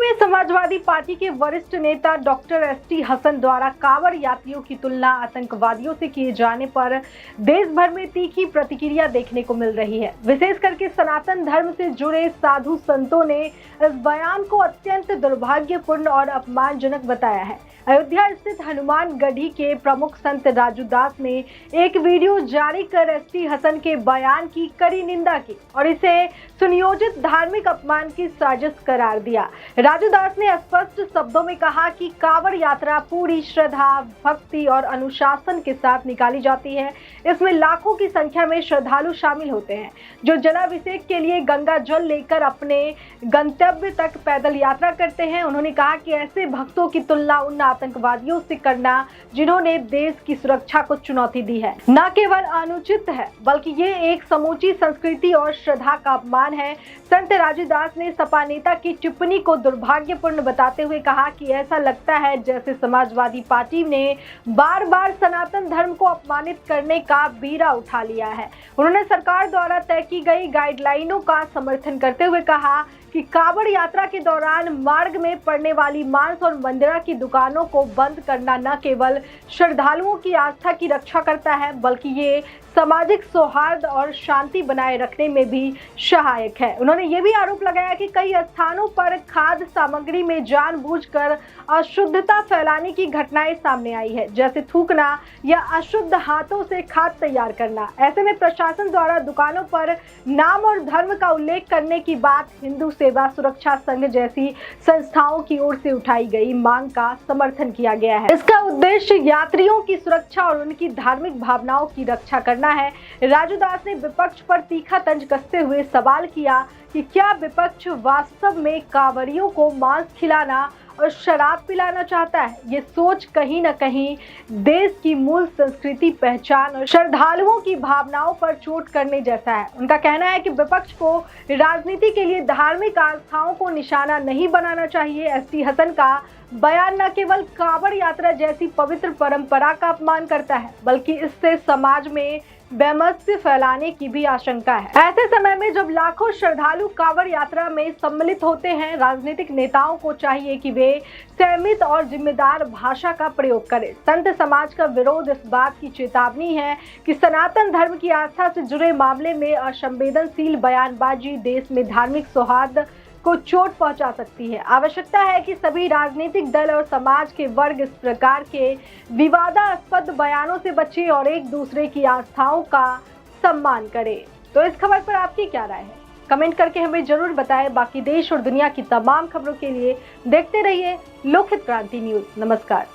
में समाजवादी पार्टी के वरिष्ठ नेता डॉक्टर एसटी हसन द्वारा कांवड़ यात्रियों की तुलना आतंकवादियों से किए जाने पर देश भर में तीखी प्रतिक्रिया देखने को मिल रही है। विशेष करके सनातन धर्म से जुड़े साधु संतों ने इस बयान को अत्यंत दुर्भाग्यपूर्ण और अपमानजनक बताया है। अयोध्या स्थित हनुमान गढ़ी के प्रमुख संत राजू दास ने एक वीडियो जारी कर एसटी हसन के बयान की कड़ी निंदा की और इसे सुनियोजित धार्मिक अपमान की साजिश करार दिया। राजू दास ने स्पष्ट शब्दों में कहा कि कांवड़ यात्रा पूरी श्रद्धा, भक्ति और अनुशासन के साथ निकाली जाती है। इसमें लाखों की संख्या में श्रद्धालु शामिल होते हैं जो जलाभिषेक के लिए गंगा जल लेकर अपने गंतव्य तक पैदल यात्रा करते हैं। उन्होंने कहा कि ऐसे भक्तों की तुलना उन आतंकवादियों से करना जिन्होंने देश की सुरक्षा को चुनौती दी है, न केवल अनुचित है बल्कि ये एक समूची संस्कृति और श्रद्धा का अपमान है। संत राजू दास ने सपा नेता की टिप्पणी को दुर्भाग्यपूर्ण बताते हुए कहा कि ऐसा लगता है जैसे समाजवादी पार्टी ने बार बार सनातन धर्म को अपमानित करने का बीड़ा उठा लिया है। उन्होंने सरकार द्वारा तय की गई गाइडलाइनों का समर्थन करते हुए कहा कि कांवड़ यात्रा के दौरान मार्ग में पड़ने वाली मांस और मंदिरा की दुकानों को बंद करना न केवल श्रद्धालुओं की आस्था की रक्षा करता है बल्कि ये सामाजिक सौहार्द और शांति बनाए रखने में भी सहायक है। उन्होंने ये भी आरोप लगाया कि कई स्थानों पर खाद्य सामग्री में जानबूझकर अशुद्धता फैलाने की घटनाएं सामने आई है, जैसे थूकना या अशुद्ध हाथों से खाद्य तैयार करना। ऐसे में प्रशासन द्वारा दुकानों पर नाम और धर्म का उल्लेख करने की बात हिंदू सेवा सुरक्षा संघ जैसी संस्थाओं की ओर से उठाई गई मांग का समर्थन किया गया है। इसका उद्देश्य यात्रियों की सुरक्षा और उनकी धार्मिक भावनाओं की रक्षा करना है। राजू दास ने विपक्ष पर तीखा तंज कसते हुए सवाल किया कि क्या विपक्ष वास्तव में कांवड़ियों को मांस खिलाना और शराब पिलाना चाहता है? ये सोच कहीं न कहीं देश की मूल संस्कृति, पहचान और श्रद्धालुओं की भावनाओं पर चोट करने जैसा है। उनका कहना है कि विपक्ष को राजनीति के लिए धार्मिक आस्थाओं को निशाना नहीं बनाना चाहिए। एसटी हसन का बयान न केवल कांवड़ यात्रा जैसी पवित्र परंपरा का अपमान करता है बल्कि इससे समाज में वैमनस्य फैलाने की भी आशंका है। ऐसे समय में जब लाखों श्रद्धालु कांवड़ यात्रा में सम्मिलित होते हैं, राजनीतिक नेताओं को चाहिए कि वे संयमित और जिम्मेदार भाषा का प्रयोग करें। संत समाज का विरोध इस बात की चेतावनी है कि सनातन धर्म की आस्था से जुड़े मामले में असंवेदनशील बयानबाजी देश में धार्मिक सौहार्द को चोट पहुंचा सकती है। आवश्यकता है कि सभी राजनीतिक दल और समाज के वर्ग इस प्रकार के विवादास्पद बयानों से बचें और एक दूसरे की आस्थाओं का सम्मान करें। तो इस खबर पर आपकी क्या राय है? कमेंट करके हमें जरूर बताएं। बाकी देश और दुनिया की तमाम खबरों के लिए देखते रहिए लोकहित क्रांति न्यूज। नमस्कार।